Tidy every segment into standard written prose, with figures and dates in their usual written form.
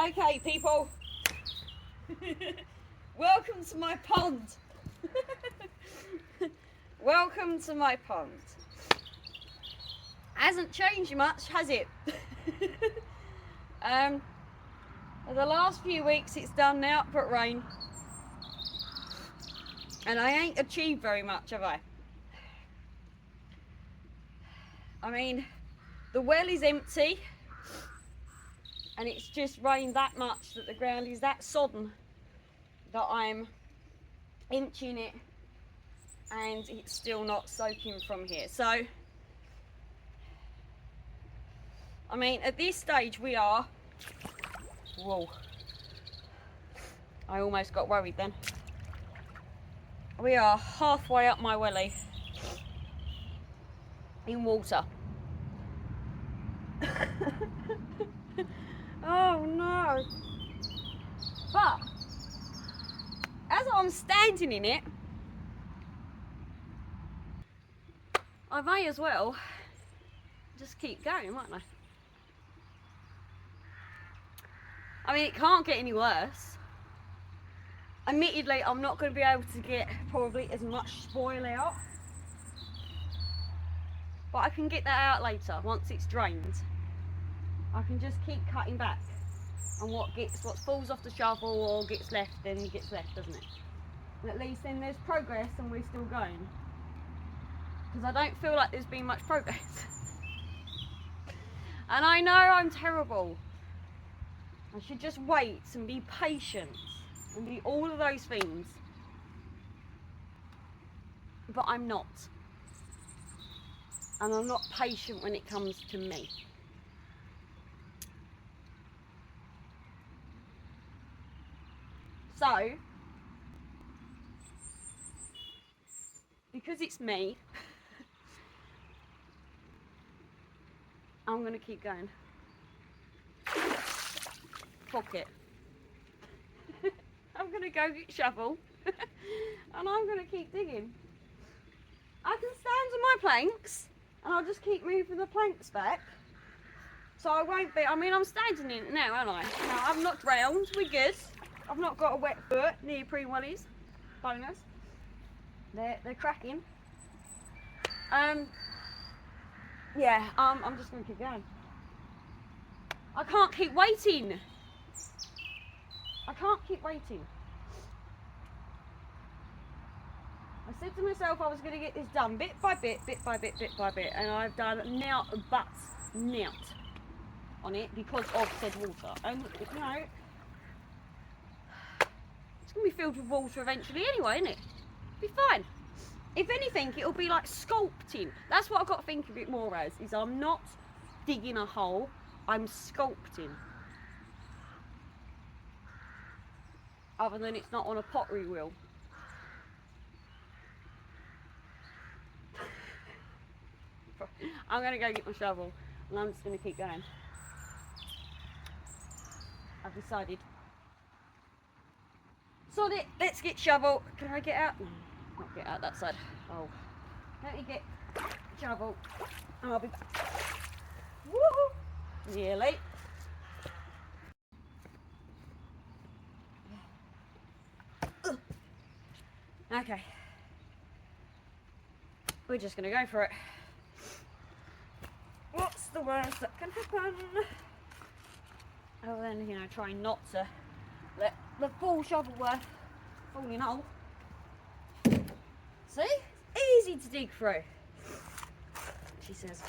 Okay, people. Welcome to my pond. Welcome to my pond. Hasn't changed much, has it? The last few weeks it's done now but rain. And I ain't achieved very much, have I? I mean, the well is empty. And it's just rained that much that the ground is that sodden that I'm inching it and it's still not soaking from here. So, I mean, at this stage we are, whoa, I almost got worried then. We are halfway up my welly in water. Oh no. But, as I'm standing in it, I may as well just keep going, mightn't I? I mean, it can't get any worse. Admittedly, I'm not going to be able to get probably as much spoil out. But I can get that out later, once it's drained. I can just keep cutting back. And what falls off the shovel or gets left, then gets left, doesn't it? And at least then there's progress and we're still going. Because I don't feel like there's been much progress. And I know I'm terrible. I should just wait and be patient and be all of those things. But I'm not. And I'm not patient when it comes to me. So, because it's me, I'm going to keep going. Fuck it. I'm going to go get shovel and I'm going to keep digging. I can stand on my planks and I'll just keep moving the planks back. So I won't be, I mean, I'm standing in it now, aren't I? Now, I've not drowned, we're good. I've not got a wet foot, neoprene wellies, bonus. They're cracking. Yeah, I'm just going to keep going. I can't keep waiting. I can't keep waiting. I said to myself I was going to get this done bit by bit, bit by bit, bit by bit, and I've done now but nout on it because of said water. And you know, it's going to be filled with water eventually anyway, isn't it? Be fine. If anything, it'll be like sculpting. That's what I've got to think of it more as, is I'm not digging a hole, I'm sculpting. Other than it's not on a pottery wheel. I'm going to go get my shovel and I'm just going to keep going. I've decided. Sod it, let's get shovel. Can I get out? No, not get out that side. Oh, let me get shovel and I'll be back. Woohoo! Nearly. Okay. We're just going to go for it. What's the worst that can happen? Oh, then, you know, try not to let the full shovel worth fall in hole. See? Easy to dig through. She says.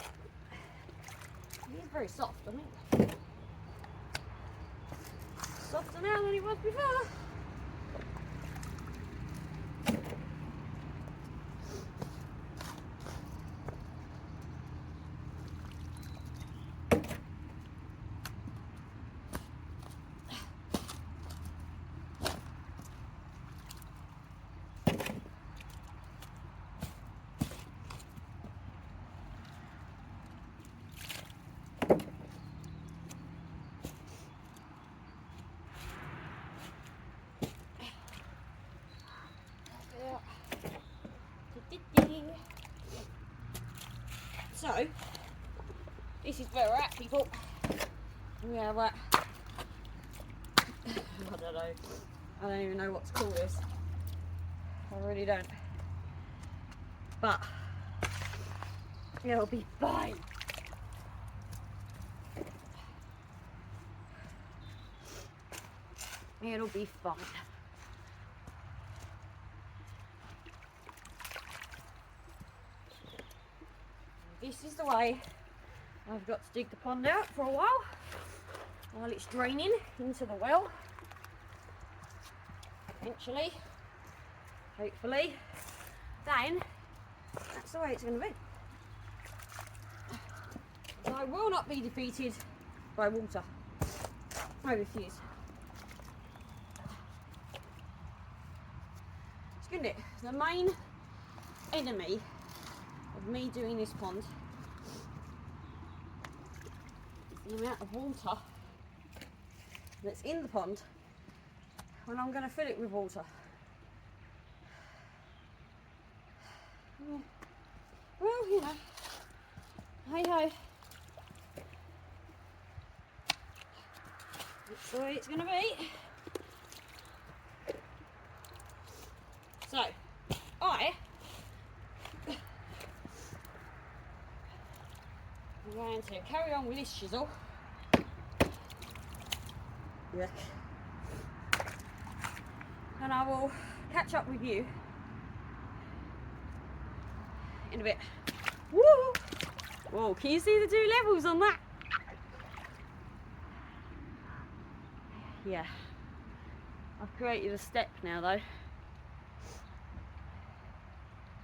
He's very soft, isn't he? Softer now than he was before. So, this is where we're at, people. We have I don't know. I don't even know what to call this. I really don't. But it'll be fine. It'll be fine. This is the way I've got to dig the pond out for a while it's draining into the well. Eventually, hopefully, then that's the way it's going to be. So I will not be defeated by water. I refuse. Isn't it? The main enemy of me doing this pond is the amount of water that's in the pond when I'm going to fill it with water. Yeah. Well, you know, hey ho. That's the way it's going to be. So, I'm going to carry on with this chisel. Yuck. And I will catch up with you in a bit. Woo! Whoa, can you see the two levels on that? Yeah. I've created a step now though.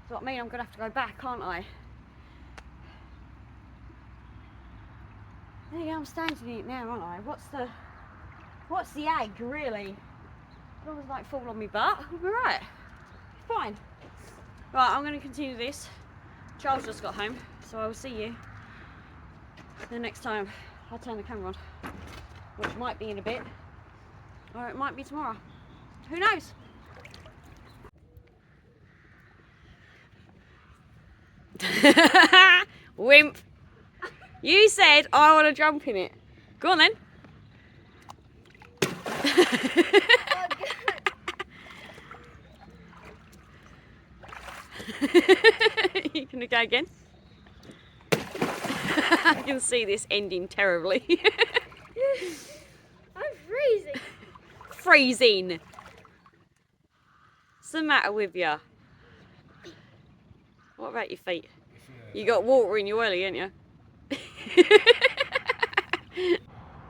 So what I mean, I'm going to have to go back, aren't I? There you go, I'm standing in it now, aren't I? What's the egg, really? As long as I don't fall on my butt, I'll be right. Fine. Right, I'm going to continue this. Charles just got home, so I will see you the next time I turn the camera on. Which might be in a bit, or it might be tomorrow. Who knows? Wimp. You said I want to jump in it. Go on then. You gonna go again? I can see this ending terribly. I'm freezing. Freezing. What's the matter with you? What about your feet? You got water in your welly, ain't you?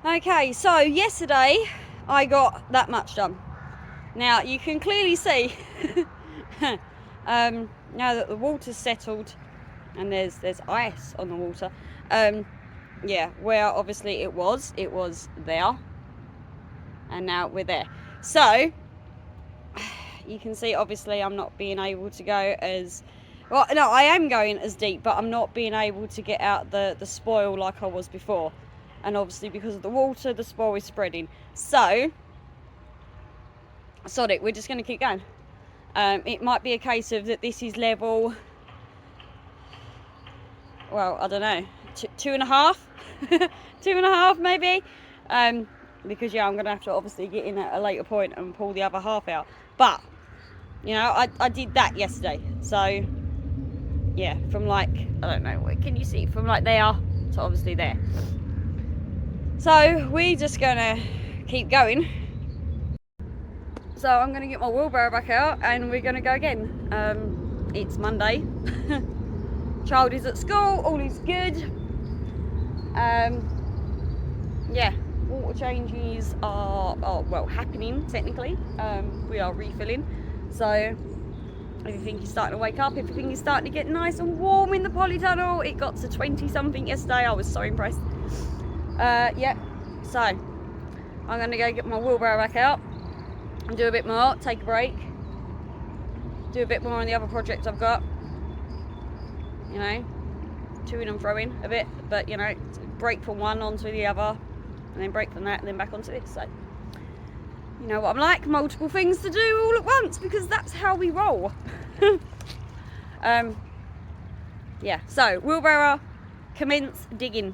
Okay, so yesterday I got that much done. Now you can clearly see now that the water's settled and there's ice on the water. Yeah, where obviously it was there, and now we're there. So you can see obviously I'm not being able to go as well. No, I am going as deep, but I'm not being able to get out the spoil like I was before. And obviously because of the water, the spoil is spreading. So, sod it, we're just going to keep going. It might be a case of that this is level, well, I don't know, 2.5? 2.5 maybe? Because yeah, I'm going to have to obviously get in at a later point and pull the other half out. But, you know, I did that yesterday. So, yeah, from like, I don't know, can you see? From like there to obviously there. So we're just gonna keep going. So I'm gonna get my wheelbarrow back out and we're gonna go again. It's Monday. Child is at school, all is good. Yeah, water changes are well happening technically. We are refilling. So everything is starting to wake up, everything is starting to get nice and warm in the polytunnel. It got to 20 something yesterday, I was so impressed. Yeah, so I'm going to go get my wheelbarrow back out and do a bit more, take a break, do a bit more on the other projects I've got, you know, to-ing and fro-ing a bit, but you know, break from one onto the other, and then break from that and then back onto this. So you know what I'm like, multiple things to do all at once, because that's how we roll. Yeah, so wheelbarrow, commence digging.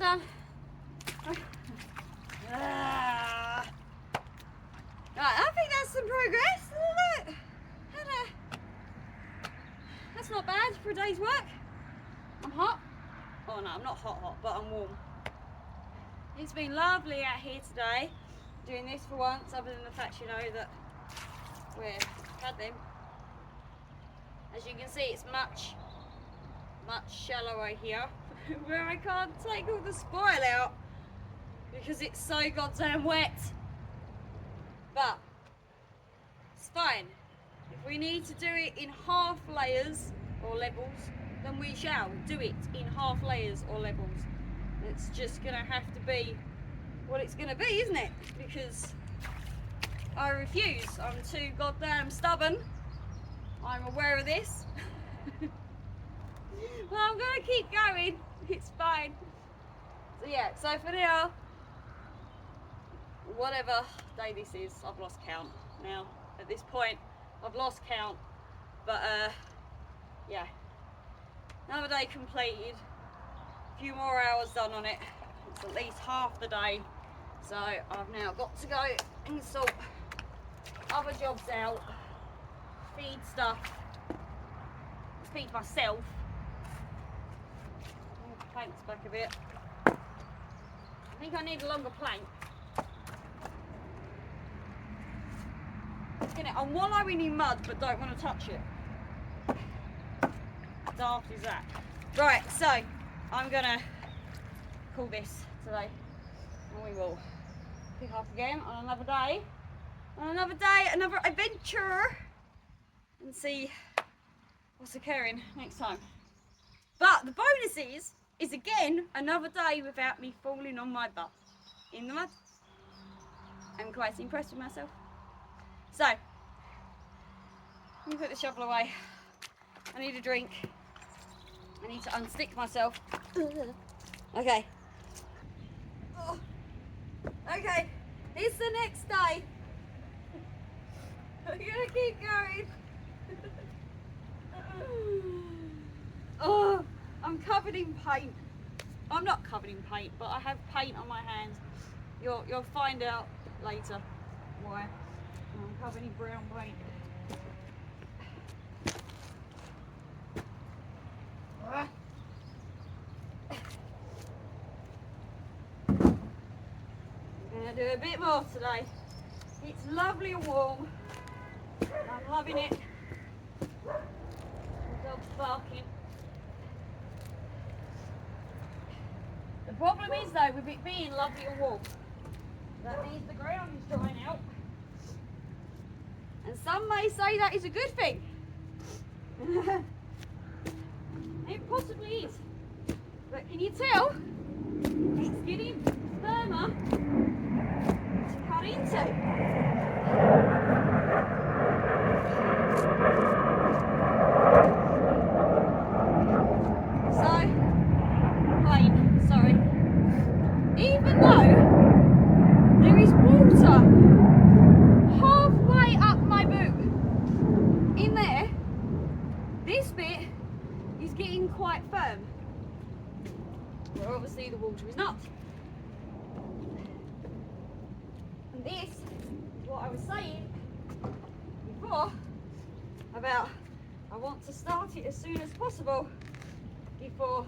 done. Right, I think that's some progress, isn't it? That's not bad for a day's work. I'm hot. Oh no, I'm not hot, but I'm warm. It's been lovely out here today, doing this for once, other than the fact, you know, that we've had them. As you can see, it's much shallower here, where I can't take all the spoil out because it's so goddamn wet. But it's fine. If we need to do it in half layers or levels, then we shall do it in half layers or levels. It's just gonna have to be what it's gonna be, isn't it? Because I refuse. I'm too goddamn stubborn. I'm aware of this. Well, I'm gonna keep going. It's fine. So yeah, so for now, whatever day this is, I've lost count now. At this point, I've lost count. But yeah, another day completed. A few more hours done on it. It's at least half the day. So I've now got to go and sort other jobs out, feed stuff, feed myself. Move the planks back a bit. I think I need a longer plank. I'm wallowing in mud but don't want to touch it. Daft is that? Right, so I'm gonna call this today, and we will pick up again on another day, another adventure, and see what's occurring next time. But the bonus is again another day without me falling on my butt in the mud. I'm quite impressed with myself. So let me put the shovel away. I need a drink. I need to unstick myself. Okay. Oh. Okay, it's the next day. We're gonna keep going. Oh, I'm covered in paint. I'm not covered in paint, but I have paint on my hands. You'll find out later why. I'm covered in brown paint. I'm gonna do a bit more today. It's lovely and warm. I'm loving it. The dog's barking. The problem is though, with it being lovely and warm, that means the ground is drying out. And some may say that is a good thing. It possibly is. But can you tell? It's getting firmer to cut into. Even though there is water halfway up my boot in there, this bit is getting quite firm. Where obviously the water is not. And this is what I was saying before about I want to start it as soon as possible before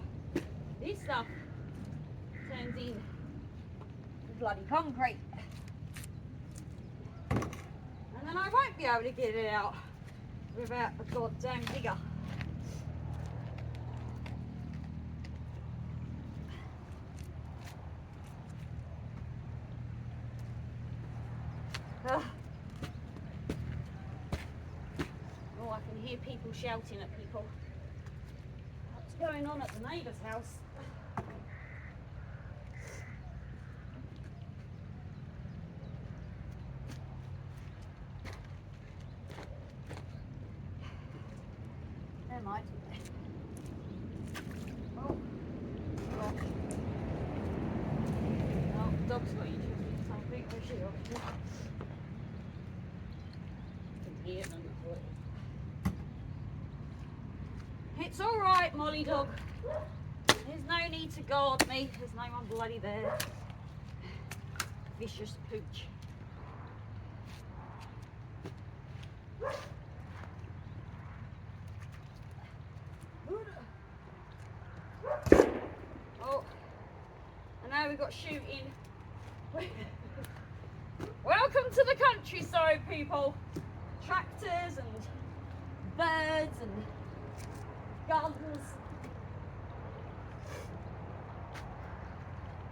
this stuff turns in bloody concrete, and then I won't be able to get it out without a goddamn digger. Oh, I can hear people shouting at people. What's going on at the neighbour's house? Never mind. Oh, gosh. Oh, the dog's got interested in something. Where's she off? It's alright, Molly dog. There's no need ready to guard me. There's no one bloody there. Vicious pooch. Oh, and now we've got shooting. Welcome to the countryside, people. Tractors and birds and guns.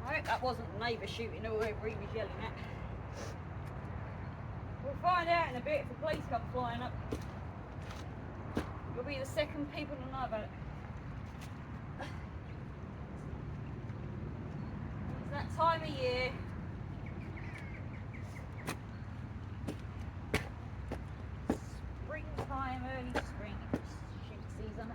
Right, that wasn't the neighbour shooting or whoever he was yelling at. We'll find out in a bit if the police come flying up. You'll be the second people to know about it. It's that time of year. Springtime, early spring, shoot season.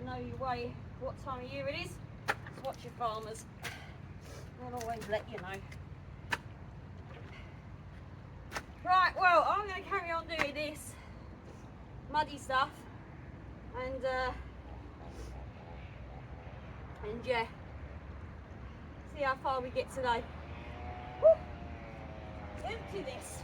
Know your way, what time of year it is. Just watch your farmers. They'll always let you know. Right, well, I'm going to carry on doing this muddy stuff and yeah, see how far we get today. Woo! Empty this.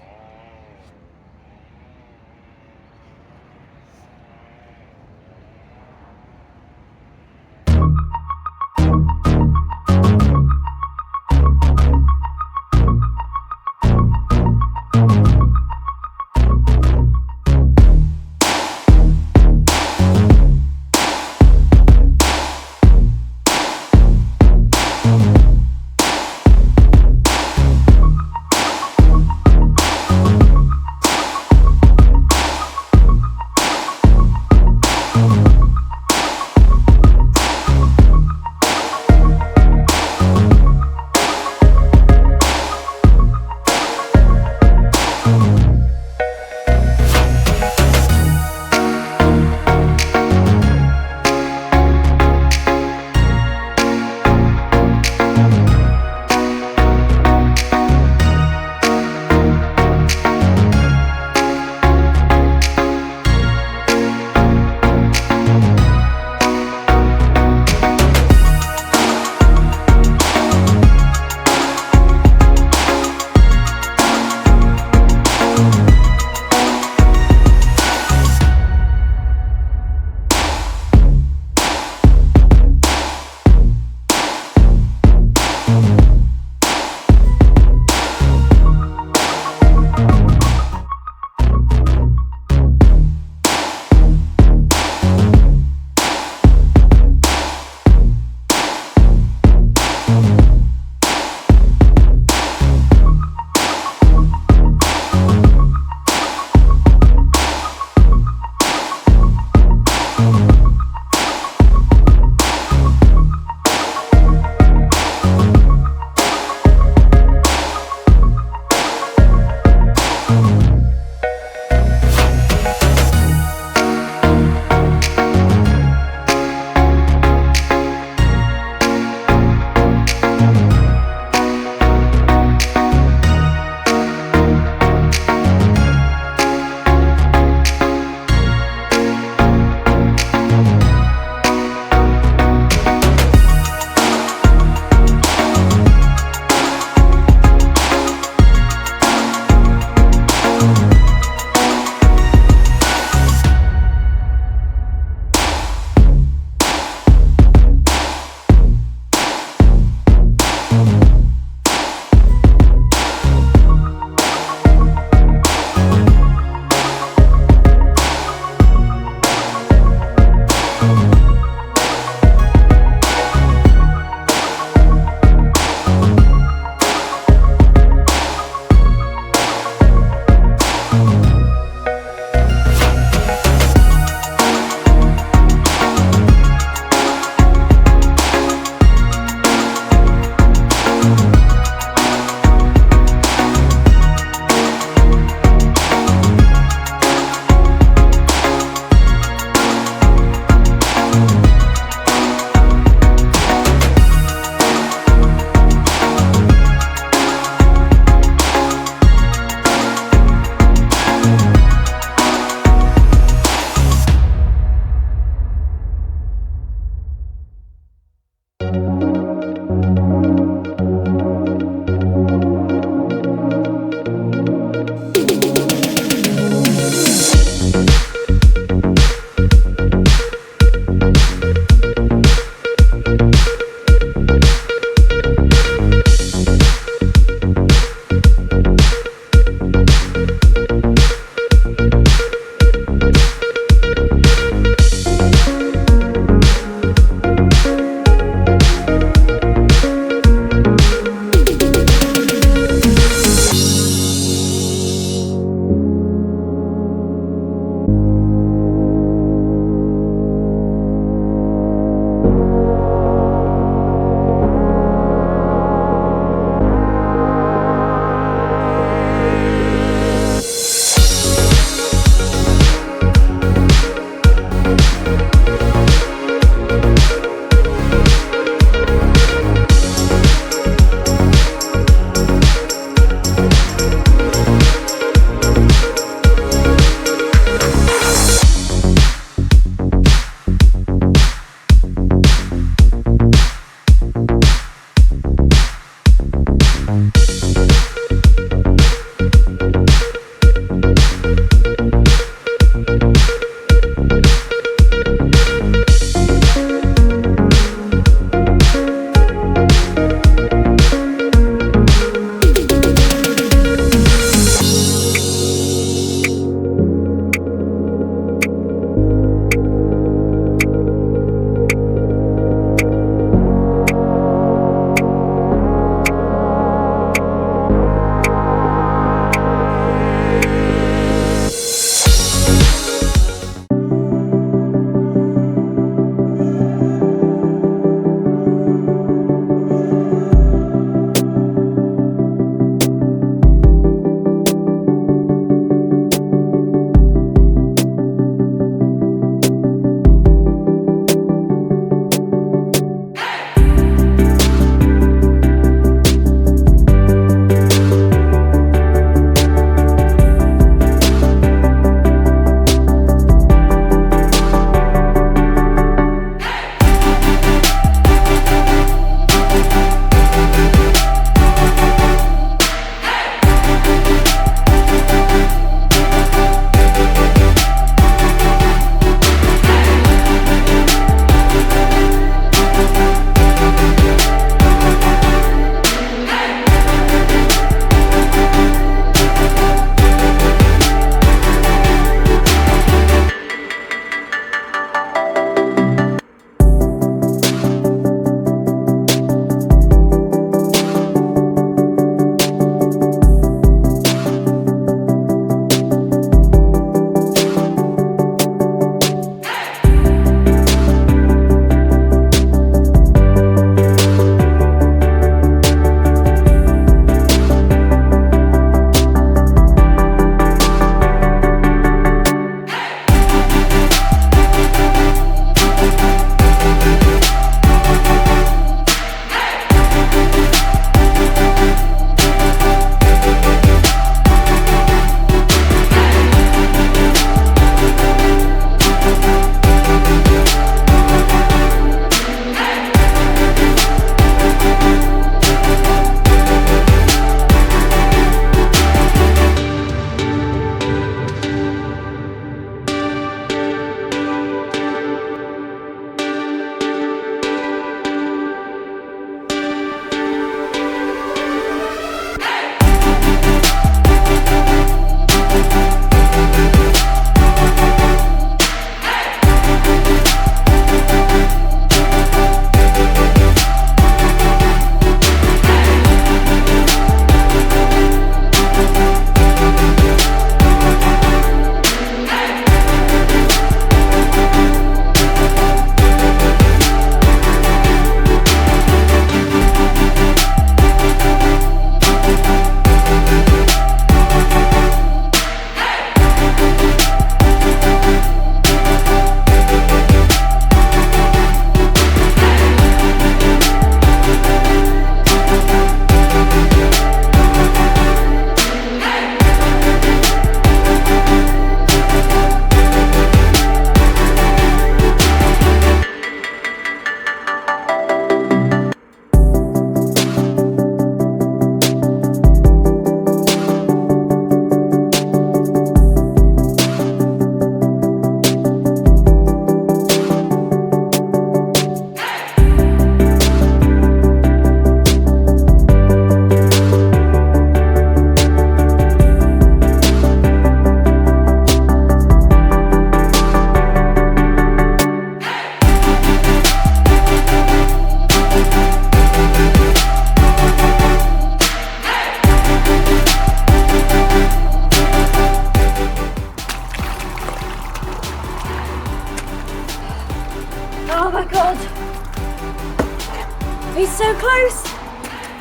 close.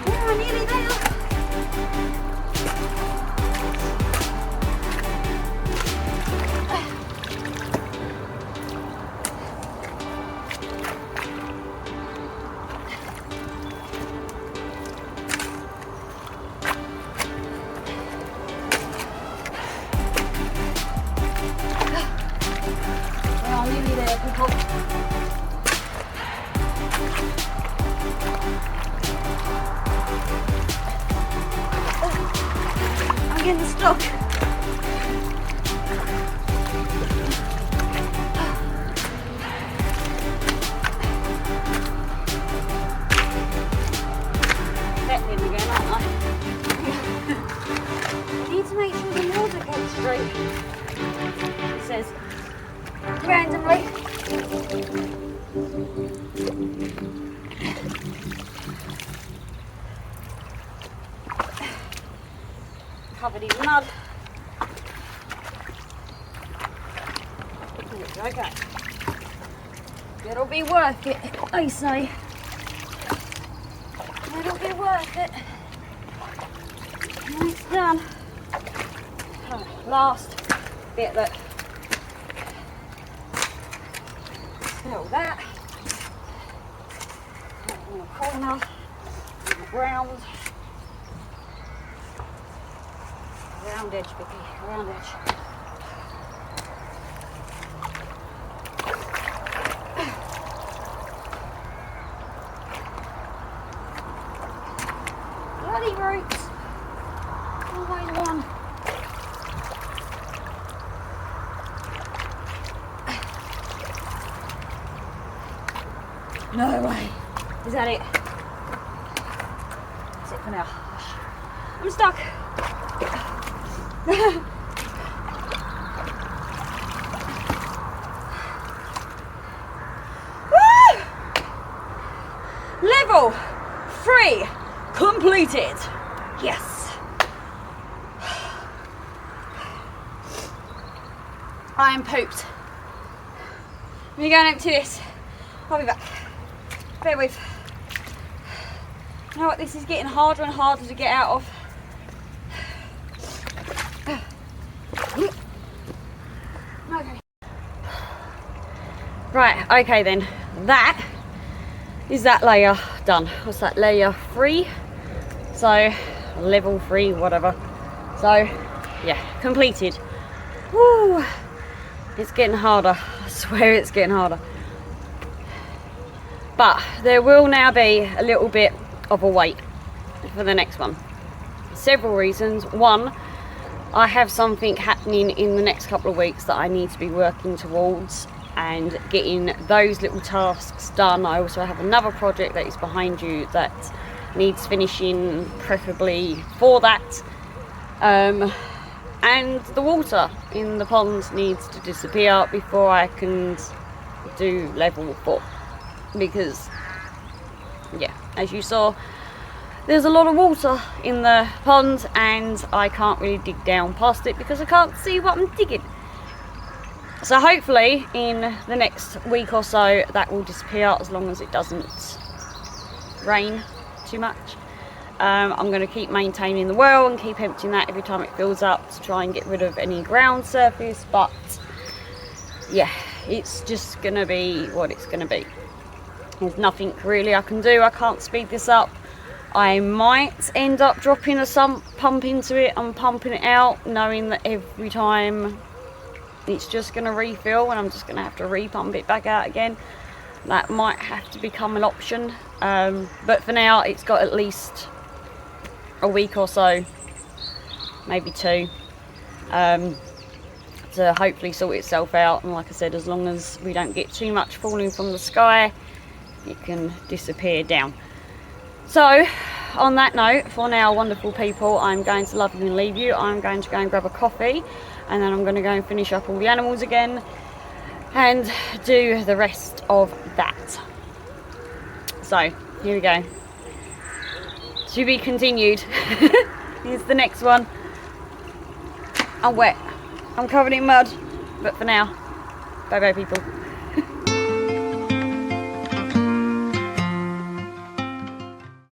We're nearly there. We're nearly there, people. I'm getting stuck. Settling again, aren't I? Need to make sure the water gets straight. It says randomly. Covered in mud. Okay. It'll be worth it, I say. It'll be worth it. And it's done. Last bit that fill that. In the corner, on the ground. Round edge, Vicky, round edge. Bloody roots. Always one. No way. Is that it? That's it for now. I'm stuck. Woo! Level 3 completed. Yes. I am pooped. Let me go and empty this. I'll be back. Bear with. You know what? This is getting harder and harder to get out of. Okay. Right, okay then. That is that layer done. What's that? Layer 3. So, level 3, whatever. So, yeah, completed. Woo! It's getting harder. I swear it's getting harder. But there will now be a little bit of a wait for the next one. Several reasons. One, I have something happening in the next couple of weeks that I need to be working towards and getting those little tasks done. I also have another project that is behind you that needs finishing, preferably for that. And the water in the pond needs to disappear before I can do level 4. Because, yeah, as you saw, there's a lot of water in the pond and I can't really dig down past it because I can't see what I'm digging. So hopefully in the next week or so that will disappear, as long as it doesn't rain too much. I'm going to keep maintaining the well and keep emptying that every time it fills up to try and get rid of any ground surface, but yeah, it's just going to be what it's going to be. There's nothing really I can do. I can't speed this up. I might end up dropping a sump pump into it and pumping it out, knowing that every time it's just going to refill and I'm just going to have to repump it back out again. That might have to become an option, but for now it's got at least a week or so, maybe 2, to hopefully sort itself out. And like I said, as long as we don't get too much falling from the sky, it can disappear down. So on that note, for now, wonderful people, I'm going to love you and leave you. I'm going to go and grab a coffee and then I'm going to go and finish up all the animals again and do the rest of that. So here we go. To be continued. Here's the next one. I'm wet. I'm covered in mud. But for now, bye bye people.